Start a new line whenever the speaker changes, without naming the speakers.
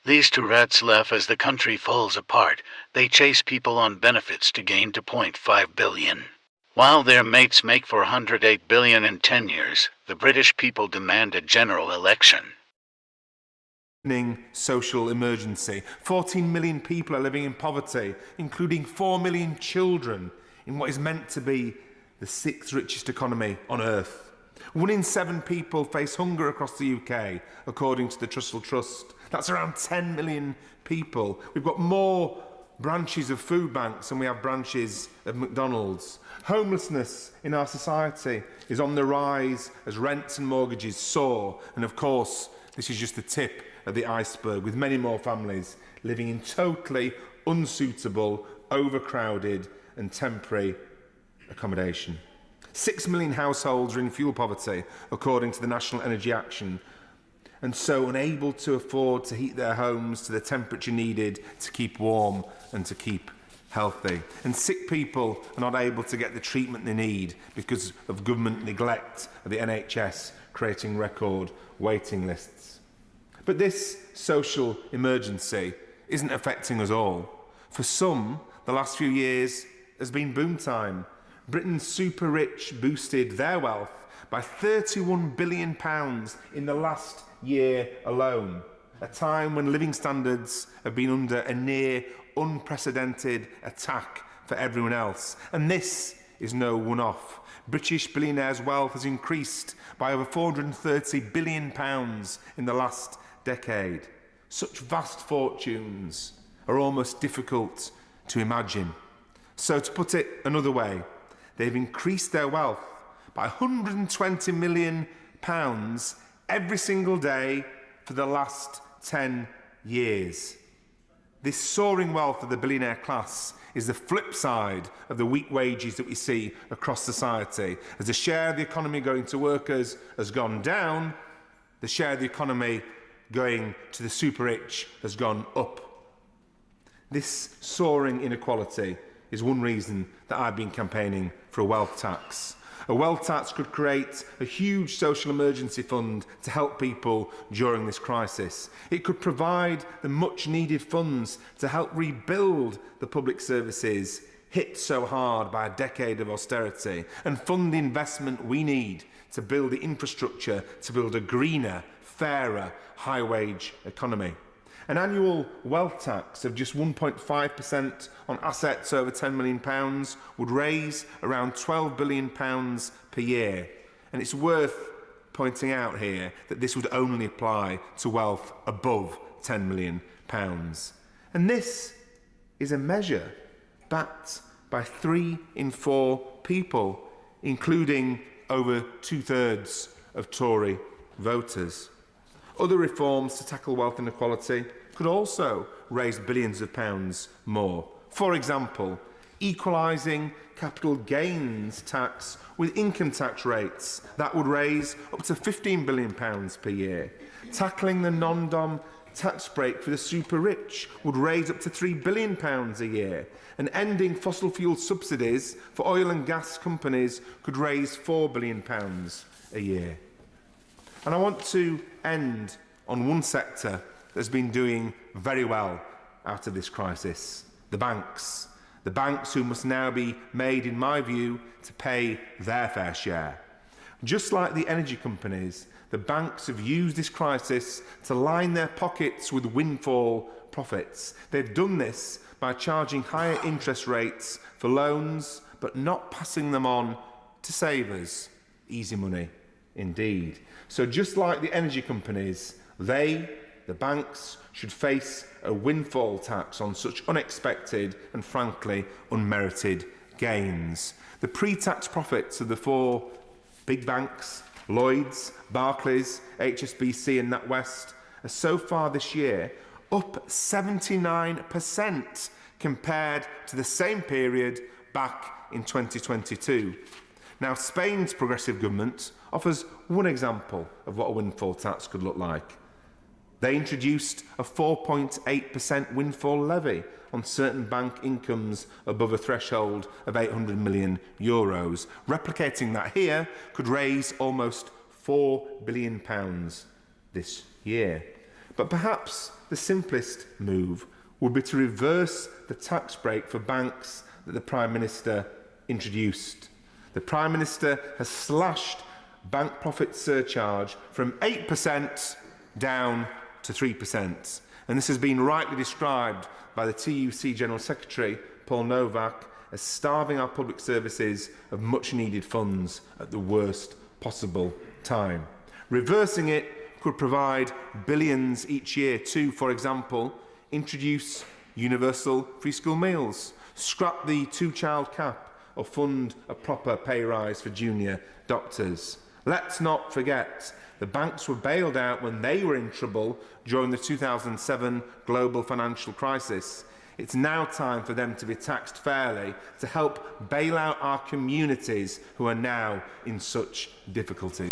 These two rats laugh as the country falls apart. They chase people on benefits to gain $2.5 billion. While their mates make $408 billion in 10 years, the British people demand a general election.
Social emergency. 14 million people are living in poverty, including 4 million children, in what is meant to be the sixth richest economy on earth. 1 in 7 people face hunger across the UK, according to the Trussell Trust. That's around 10 million people. We've got more branches of food banks than we have branches of McDonald's. Homelessness in our society is on the rise as rents and mortgages soar. And of course, this is just the tip of the iceberg, with many more families living in totally unsuitable, overcrowded and temporary accommodation. 6 million households are in fuel poverty, according to the National Energy Action, and so unable to afford to heat their homes to the temperature needed to keep warm and to keep healthy. And sick people are not able to get the treatment they need because of government neglect of the NHS, creating record waiting lists. But this social emergency isn't affecting us all. For some, the last few years has been boom time. Britain's super rich boosted their wealth by £31 billion in the last year alone, a time when living standards have been under a near unprecedented attack for everyone else. And this is no one-off. British billionaires' wealth has increased by over £430 billion in the last decade. Such vast fortunes are almost difficult to imagine. So to put it another way, they've increased their wealth by £120 million every single day for the last 10 years. This soaring wealth of the billionaire class is the flip side of the weak wages that we see across society. As the share of the economy going to workers has gone down, the share of the economy going to the super rich has gone up. This soaring inequality is one reason that I've been campaigning for a wealth tax. A wealth tax could create a huge social emergency fund to help people during this crisis. It could provide the much needed funds to help rebuild the public services hit so hard by a decade of austerity, and fund the investment we need to build the infrastructure to build a greener, fairer, high-wage economy. An annual wealth tax of just 1.5% on assets over £10 million would raise around £12 billion per year. And it's worth pointing out here that this would only apply to wealth above £10 million. And this is a measure backed by 3 in 4 people, including over 2/3 of Tory voters. Other reforms to tackle wealth inequality could also raise billions of pounds more. For example, equalising capital gains tax with income tax rates. That would raise up to £15 billion per year. Tackling the non-dom tax break for the super rich would raise up to £3 billion a year. And ending fossil fuel subsidies for oil and gas companies could raise £4 billion a year. And I want to end on one sector that's been doing very well out of this crisis: the banks. The banks who must now be made, in my view, to pay their fair share. Just like the energy companies, the banks have used this crisis to line their pockets with windfall profits. They've done this by charging higher interest rates for loans, but not passing them on to savers. Easy money, indeed. So just like the energy companies, they, the banks, should face a windfall tax on such unexpected and frankly unmerited gains. The pre-tax profits of the 4 big banks, Lloyds, Barclays, HSBC and NatWest, are so far this year up 79% compared to the same period back in 2022. Now, Spain's progressive government offers one example of what a windfall tax could look like. They introduced a 4.8% windfall levy on certain bank incomes above a threshold of €800 million. Replicating that here could raise almost £4 billion this year. But perhaps the simplest move would be to reverse the tax break for banks that the Prime Minister introduced. The Prime Minister has slashed bank profit surcharge from 8% down to 3%. And this has been rightly described by the TUC General Secretary, Paul Novak, as starving our public services of much-needed funds at the worst possible time. Reversing it could provide billions each year to, for example, introduce universal free school meals, scrap the two-child cap, or fund a proper pay rise for junior doctors. Let's not forget, the banks were bailed out when they were in trouble during the 2007 global financial crisis. It's now time for them to be taxed fairly to help bail out our communities who are now in such difficulty.